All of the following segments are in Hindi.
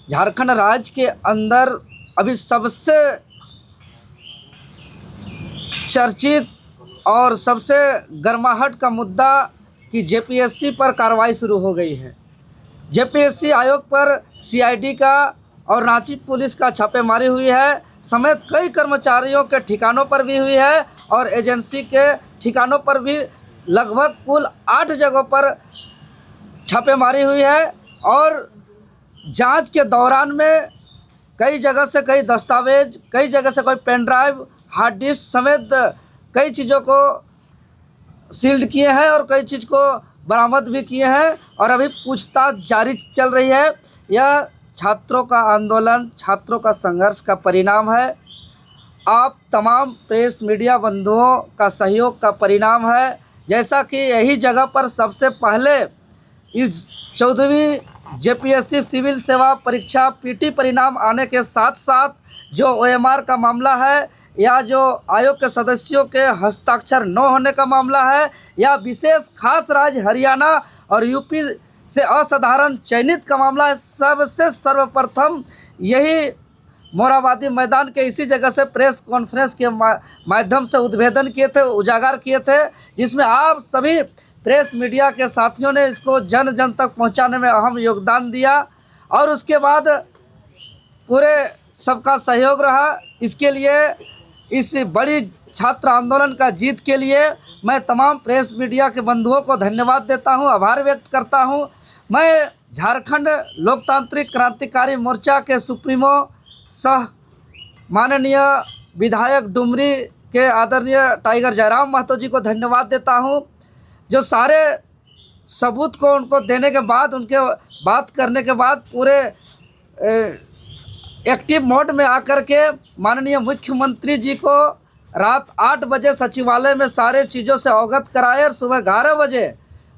झारखंड राज्य के अंदर अभी सबसे चर्चित और सबसे गर्माहट का मुद्दा कि जेपीएससी पर कार्रवाई शुरू हो गई है। जेपीएससी आयोग पर सीआईडी का और रांची पुलिस का छापेमारी हुई है, समेत कई कर्मचारियों के ठिकानों पर भी हुई है और एजेंसी के ठिकानों पर भी लगभग कुल 8 जगहों पर छापेमारी हुई है। और जांच के दौरान में कई जगह से कई दस्तावेज, कई जगह से कोई पेन ड्राइव, हार्ड डिस्क समेत कई चीज़ों को सील्ड किए हैं और कई चीज़ को बरामद भी किए हैं और अभी पूछताछ जारी चल रही है। यह छात्रों का आंदोलन, छात्रों का संघर्ष का परिणाम है। आप तमाम प्रेस मीडिया बंधुओं का सहयोग का परिणाम है। जैसा कि यही जगह पर सबसे पहले इस 14वीं जेपीएससी सिविल सेवा परीक्षा पीटी परिणाम आने के साथ साथ जो ओएमआर का मामला है या जो आयोग के सदस्यों के हस्ताक्षर न होने का मामला है या विशेष खास राज्य हरियाणा और यूपी से असाधारण चयनित का मामला है, सबसे सर्वप्रथम यही मोराबादी मैदान के इसी जगह से प्रेस कॉन्फ्रेंस के माध्यम से उद्भेदन किए थे, उजागर किए थे, जिसमें आप सभी प्रेस मीडिया के साथियों ने इसको जन जन तक पहुंचाने में अहम योगदान दिया और उसके बाद पूरे सबका सहयोग रहा। इसके लिए, इस बड़ी छात्र आंदोलन का जीत के लिए मैं तमाम प्रेस मीडिया के बंधुओं को धन्यवाद देता हूं, आभार व्यक्त करता हूं। मैं झारखंड लोकतांत्रिक क्रांतिकारी मोर्चा के सुप्रीमो सह माननीय विधायक डुमरी के आदरणीय टाइगर जयराम महतो जी को धन्यवाद देता हूं, जो सारे सबूत को उनको देने के बाद, उनके बात करने के बाद पूरे एक्टिव मोड में आकर के माननीय मुख्यमंत्री जी को रात 8 बजे सचिवालय में सारे चीज़ों से अवगत कराए और सुबह 11 बजे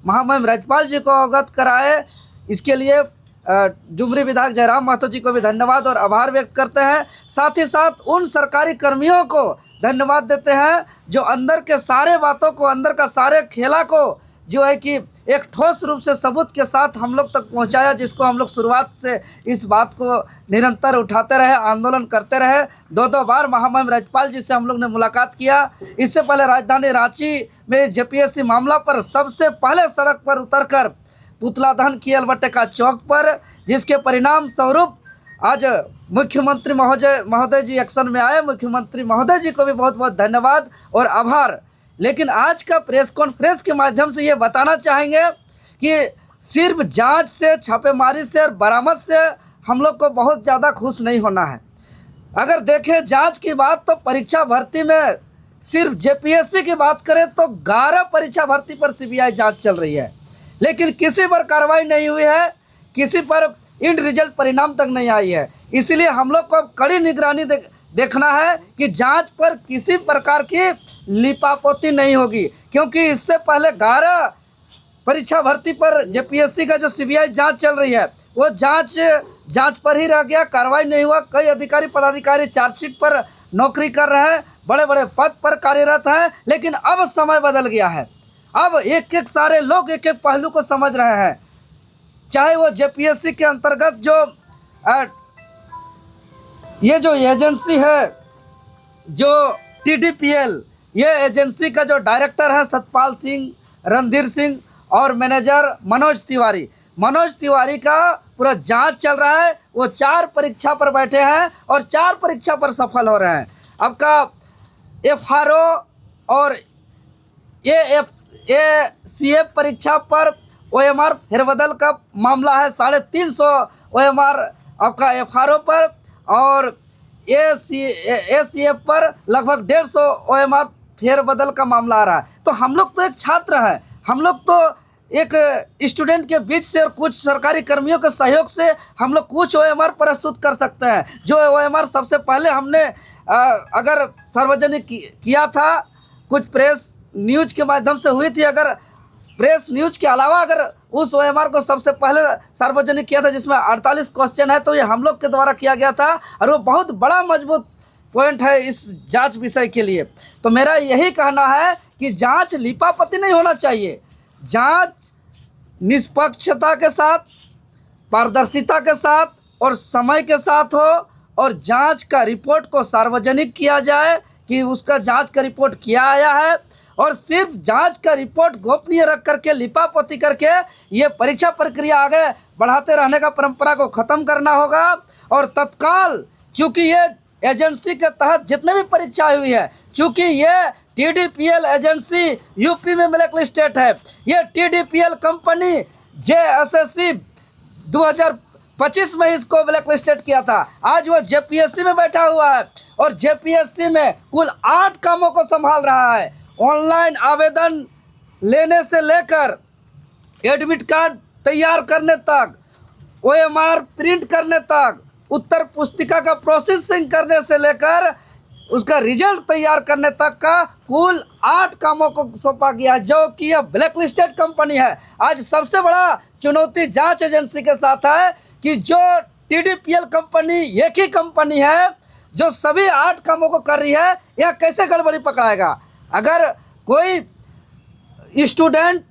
महामहिम राज्यपाल जी को अवगत कराए। इसके लिए डुमरी विधायक जयराम महतो जी को भी धन्यवाद और आभार व्यक्त करते हैं। साथ ही साथ उन सरकारी कर्मियों को धन्यवाद देते हैं जो अंदर के सारे बातों को, अंदर का सारे खेला को जो है कि एक ठोस रूप से सबूत के साथ हम लोग तक पहुंचाया, जिसको हम लोग शुरुआत से इस बात को निरंतर उठाते रहे, आंदोलन करते रहे। 2 बार महामहिम राज्यपाल जी से हम लोग ने मुलाकात किया। इससे पहले राजधानी रांची में जेपीएससी मामला पर सबसे पहले सड़क पर उतरकर पुतला दहन किया अल्बर्टेका चौक पर, जिसके परिणाम स्वरूप आज मुख्यमंत्री महोदय जी एक्शन में आए। मुख्यमंत्री महोदय जी को भी बहुत बहुत धन्यवाद और आभार। लेकिन आज का प्रेस कॉन्फ्रेंस के माध्यम से ये बताना चाहेंगे कि सिर्फ जांच से, छापेमारी से और बरामद से हम लोग को बहुत ज़्यादा खुश नहीं होना है। अगर देखें जांच की बात, तो परीक्षा भर्ती में सिर्फ जेपीएससी की बात करें तो 11 परीक्षा भर्ती पर सीबीआई जांच चल रही है, लेकिन किसी पर कार्रवाई नहीं हुई है, किसी पर इंड रिजल्ट परिणाम तक नहीं आई है। इसलिए हम लोग को अब कड़ी निगरानी देखना है कि जांच पर किसी प्रकार की लिपापोती नहीं होगी, क्योंकि इससे पहले 11 परीक्षा भर्ती पर जेपीएससी का जो सीबीआई जांच चल रही है वो जांच पर ही रह गया, कार्रवाई नहीं हुआ। कई अधिकारी पदाधिकारी चार्जशीट पर नौकरी कर रहे हैं, बड़े बड़े पद पर कार्यरत हैं, लेकिन अब समय बदल गया है। अब एक एक सारे लोग एक एक पहलू को समझ रहे हैं, चाहे वो जेपीएससी के अंतर्गत जो ये जो एजेंसी है, जो टीडीपीएल, ये एजेंसी का जो डायरेक्टर है सतपाल सिंह, रणधीर सिंह और मैनेजर मनोज तिवारी का पूरा जांच चल रहा है। वो 4 परीक्षा पर बैठे हैं और 4 परीक्षा पर सफल हो रहे हैं। अब का एफआरओ और एसीएफ परीक्षा पर ओएमआर फेरबदल का मामला है, 350 ओएमआर आपका एफआरओ पर और एसीएफ पर लगभग 150 ओएमआर फेरबदल का मामला आ रहा है। तो हम लोग तो एक छात्र हैं, हम लोग तो एक स्टूडेंट के बीच से और कुछ सरकारी कर्मियों के सहयोग से हम लोग कुछ ओएमआर प्रस्तुत कर सकते हैं। जो ओएमआर सबसे पहले हमने अगर सार्वजनिक किया था, कुछ प्रेस न्यूज के माध्यम से हुई थी, अगर प्रेस न्यूज के अलावा अगर उस ओएमआर को सबसे पहले सार्वजनिक किया था जिसमें 48 क्वेश्चन है, तो ये हम लोग के द्वारा किया गया था और वो बहुत बड़ा मजबूत पॉइंट है इस जांच विषय के लिए। तो मेरा यही कहना है कि जांच लिपापति नहीं होना चाहिए, जांच निष्पक्षता के साथ, पारदर्शिता के साथ और समय के साथ हो और जांच का रिपोर्ट को सार्वजनिक किया जाए कि उसका जांच का रिपोर्ट क्या आया है, और सिर्फ जांच का रिपोर्ट गोपनीय रख करके लिपापोती करके ये परीक्षा प्रक्रिया आगे बढ़ाते रहने का परंपरा को ख़त्म करना होगा। और तत्काल, चूँकि ये एजेंसी के तहत जितने भी परीक्षाएं हुई है, चूँकि ये TDPL एजेंसी यूपी में ब्लैक लिस्टेड है, ये TDPL कंपनी JSSC 2025 में इसको ब्लैक लिस्टेड किया था। आज वो JPSC में बैठा हुआ है और JPSC में कुल 8 कामों को संभाल रहा है। ऑनलाइन आवेदन लेने से लेकर एडमिट कार्ड तैयार करने तक, OMR प्रिंट करने तक, उत्तर पुस्तिका का प्रोसेसिंग करने से लेकर उसका रिजल्ट तैयार करने तक का कुल 8 कामों को सौंपा गया है, जो कि यह ब्लैक लिस्टेड कंपनी है। आज सबसे बड़ा चुनौती जांच एजेंसी के साथ है कि जो TDPL कंपनी एक ही कंपनी है जो सभी 8 कामों को कर रही है, यह कैसे गड़बड़ी पकड़ाएगा। अगर कोई स्टूडेंट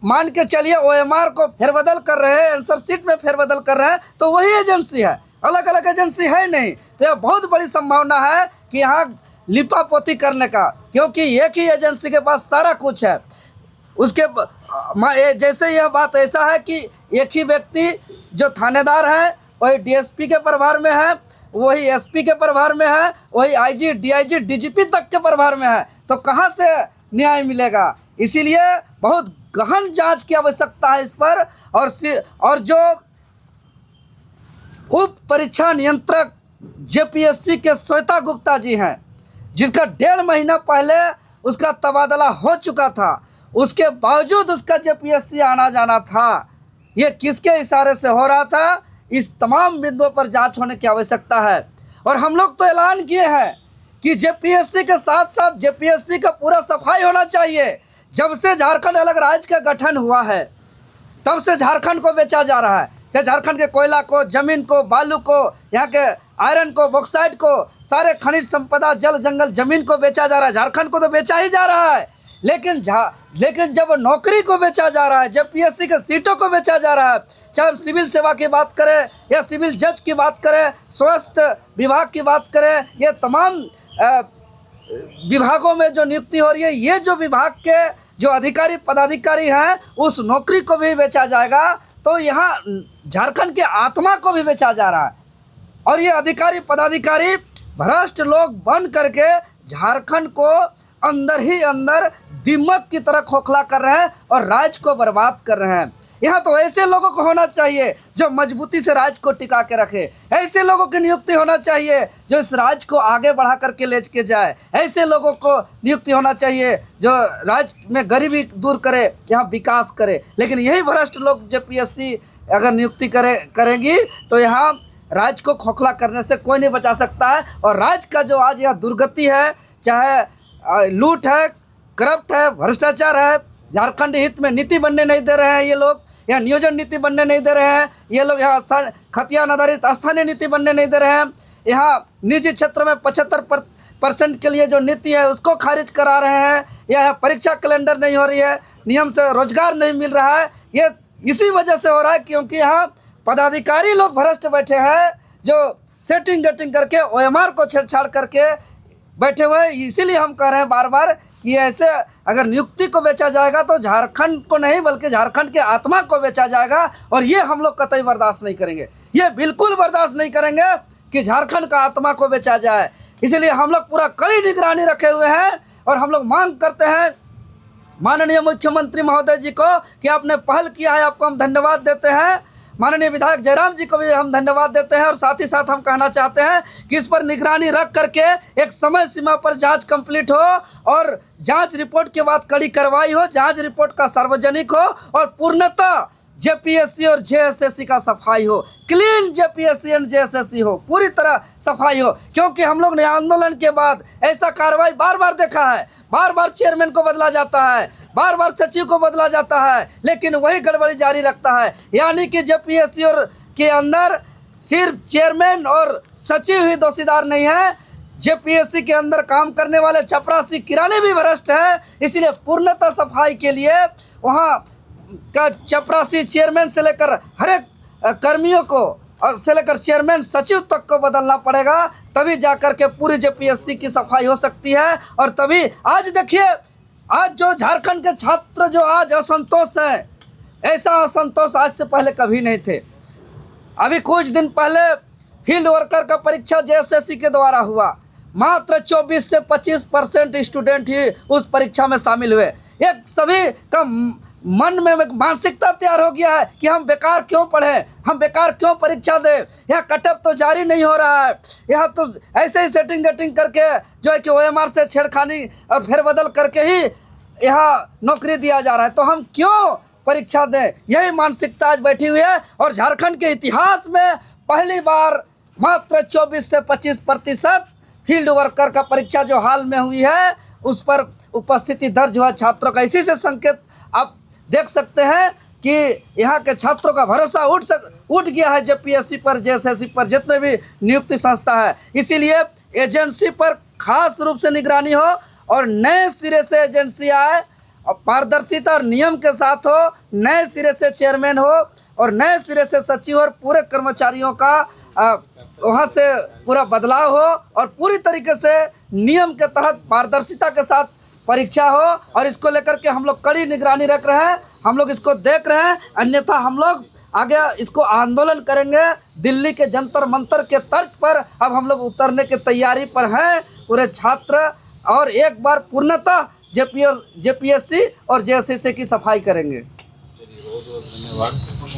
मान के चलिए OMR को फेरबदल कर रहे हैं, आंसर शीट में फेरबदल कर रहे हैं, तो वही एजेंसी है, अलग अलग एजेंसी है नहीं। तो यह बहुत बड़ी संभावना है कि यहाँ लिपापोती करने का, क्योंकि एक ही एजेंसी के पास सारा कुछ है। उसके जैसे यह बात ऐसा है कि एक ही व्यक्ति जो थानेदार है वही DSP के प्रभार में है, वही SP के प्रभार में है, वही IG, DIG, DGP तक के प्रभार में है, तो कहाँ से न्याय मिलेगा। इसीलिए बहुत गहन जांच की आवश्यकता है इस पर। और जो उप परीक्षा नियंत्रक JPSC के श्वेता गुप्ता जी हैं, जिसका 1.5 महीना पहले उसका तबादला हो चुका था, उसके बावजूद उसका JPSC आना जाना था। ये किसके इशारे से हो रहा था, इस तमाम बिंदुओं पर जांच होने की आवश्यकता है। और हम लोग तो ऐलान किए हैं कि JPSC के साथ साथ JPSC का पूरा सफाई होना चाहिए। जब से झारखंड अलग राज्य का गठन हुआ है, तब से झारखंड को बेचा जा रहा है, चाहे झारखंड के कोयला को, जमीन को, बालू को, यहाँ के आयरन को, बॉक्साइट को, सारे खनिज संपदा, जल जंगल, जमीन को बेचा जा रहा है। झारखंड को तो बेचा ही जा रहा है, लेकिन जब नौकरी को बेचा जा रहा है, JPSC के सीटों को बेचा जा रहा है, चाहे सिविल सेवा की बात करें या सिविल जज की बात करें, स्वास्थ्य विभाग की बात करें, ये तमाम विभागों में जो नियुक्ति हो रही है, ये जो विभाग के जो अधिकारी पदाधिकारी हैं, उस नौकरी को भी बेचा जाएगा। तो यहाँ झारखंड के आत्मा को भी बेचा जा रहा है। और ये अधिकारी पदाधिकारी भ्रष्ट लोग बन करके झारखंड को अंदर ही अंदर दीमक की तरह खोखला कर रहे हैं और राज्य को बर्बाद कर रहे हैं। यहाँ तो ऐसे लोगों को होना चाहिए जो मजबूती से राज्य को टिका के रखे, ऐसे लोगों की नियुक्ति होना चाहिए जो इस राज्य को आगे बढ़ा करके ले के जाए, ऐसे लोगों को नियुक्ति होना चाहिए जो राज्य में गरीबी दूर करे, यहाँ विकास करे। लेकिन यही भ्रष्ट लोग JPSC अगर नियुक्ति करेंगी तो यहाँ राज्य को खोखला करने से कोई नहीं बचा सकता है। और राज्य का जो आज यह दुर्गति है, चाहे लूट है, करप्ट है, भ्रष्टाचार है, झारखंड हित में नीति बनने नहीं दे रहे हैं ये लोग, यहाँ नियोजन नीति बनने नहीं दे रहे हैं ये लोग, यहाँ खतियान आधारित स्थानीय नीति बनने नहीं दे रहे हैं, यहाँ निजी क्षेत्र में 75% के लिए जो नीति है उसको खारिज करा रहे हैं, यह परीक्षा कैलेंडर नहीं हो रही है, नियम से रोजगार नहीं मिल रहा है। ये इसी वजह से हो रहा है क्योंकि यहाँ पदाधिकारी लोग भ्रष्ट बैठे हैं जो सेटिंग गेटिंग करके OMR को छेड़छाड़ करके बैठे हुए। इसीलिए हम कह रहे हैं बार बार कि ऐसे अगर नियुक्ति को बेचा जाएगा तो झारखंड को नहीं बल्कि झारखंड के आत्मा को बेचा जाएगा। और ये हम लोग कतई बर्दाश्त नहीं करेंगे, ये बिल्कुल बर्दाश्त नहीं करेंगे कि झारखंड का आत्मा को बेचा जाए। इसलिए हम लोग पूरा कड़ी निगरानी रखे हुए हैं और हम लोग मांग करते हैं माननीय मुख्यमंत्री महोदय जी को कि आपने पहल किया है, आपको हम धन्यवाद देते हैं। माननीय विधायक जयराम जी को भी हम धन्यवाद देते हैं। और साथ ही साथ हम कहना चाहते हैं कि इस पर निगरानी रख करके एक समय सीमा पर जांच कंप्लीट हो और जांच रिपोर्ट के बाद कड़ी कार्रवाई हो, जांच रिपोर्ट का सार्वजनिक हो और पूर्णतः JPSC और JSSC का सफाई हो, क्लीन JPSC एंड JSSC हो, पूरी तरह सफाई हो। क्योंकि हम लोग ने आंदोलन के बाद ऐसा कार्रवाई बार बार देखा है, बार बार चेयरमैन को बदला जाता है, बार बार सचिव को बदला जाता है, लेकिन वही गड़बड़ी जारी रखता है। यानी कि JPSC और के अंदर सिर्फ चेयरमैन और सचिव ही दोषीदार नहीं है, JPSC के अंदर काम करने वाले चपरासी किराने भी भ्रष्ट हैं। इसलिए पूर्णतः सफाई के लिए वहाँ का चपरासी चेयरमैन से लेकर हर एक कर्मियों को और से लेकर चेयरमैन सचिव तक को बदलना पड़ेगा, तभी जाकर के पूरी जेपीएससी की सफाई हो सकती है। और तभी आज देखिए, आज जो झारखंड के छात्र जो आज असंतोष है, ऐसा असंतोष आज से पहले कभी नहीं थे। अभी कुछ दिन पहले फील्ड वर्कर का परीक्षा जेएसएससी के द्वारा हुआ, मात्र 24 से 25% स्टूडेंट ही उस परीक्षा में शामिल हुए। एक सभी का मन में मानसिकता तैयार हो गया है कि हम बेकार क्यों पढ़ें, हम बेकार क्यों परीक्षा दें, यह कटअप तो जारी नहीं हो रहा है, यह तो ऐसे ही सेटिंग गेटिंग करके जो है कि ओएमआर से छेड़खानी और फेरबदल करके ही यह नौकरी दिया जा रहा है, तो हम क्यों परीक्षा दें। यही मानसिकता आज बैठी हुई है। और झारखंड के इतिहास में पहली बार मात्र 24 से 25% फील्ड वर्कर का परीक्षा जो हाल में हुई है उस पर उपस्थिति दर्ज हुआ छात्रों का। इसी से संकेत आप देख सकते हैं कि यहाँ के छात्रों का भरोसा उठ गया है जेपीएससी पर, जेएसएससी पर, जितने भी नियुक्ति संस्था है। इसीलिए एजेंसी पर खास रूप से निगरानी हो और नए सिरे से एजेंसी आए और पारदर्शिता और नियम के साथ हो, नए सिरे से चेयरमैन हो और नए सिरे से सचिव और पूरे कर्मचारियों का वहाँ से पूरा बदलाव हो और पूरी तरीके से नियम के तहत पारदर्शिता के साथ परीक्षा हो। और इसको लेकर के हम लोग कड़ी निगरानी रख रहे हैं, हम लोग इसको देख रहे हैं, अन्यथा हम लोग आगे इसको आंदोलन करेंगे। दिल्ली के जंतर मंतर के तर्ज पर अब हम लोग उतरने की तैयारी पर हैं पूरे छात्र, और एक बार पूर्णतः जेपीएससी और जेएसएससी की सफाई करेंगे। बहुत बहुत धन्यवाद।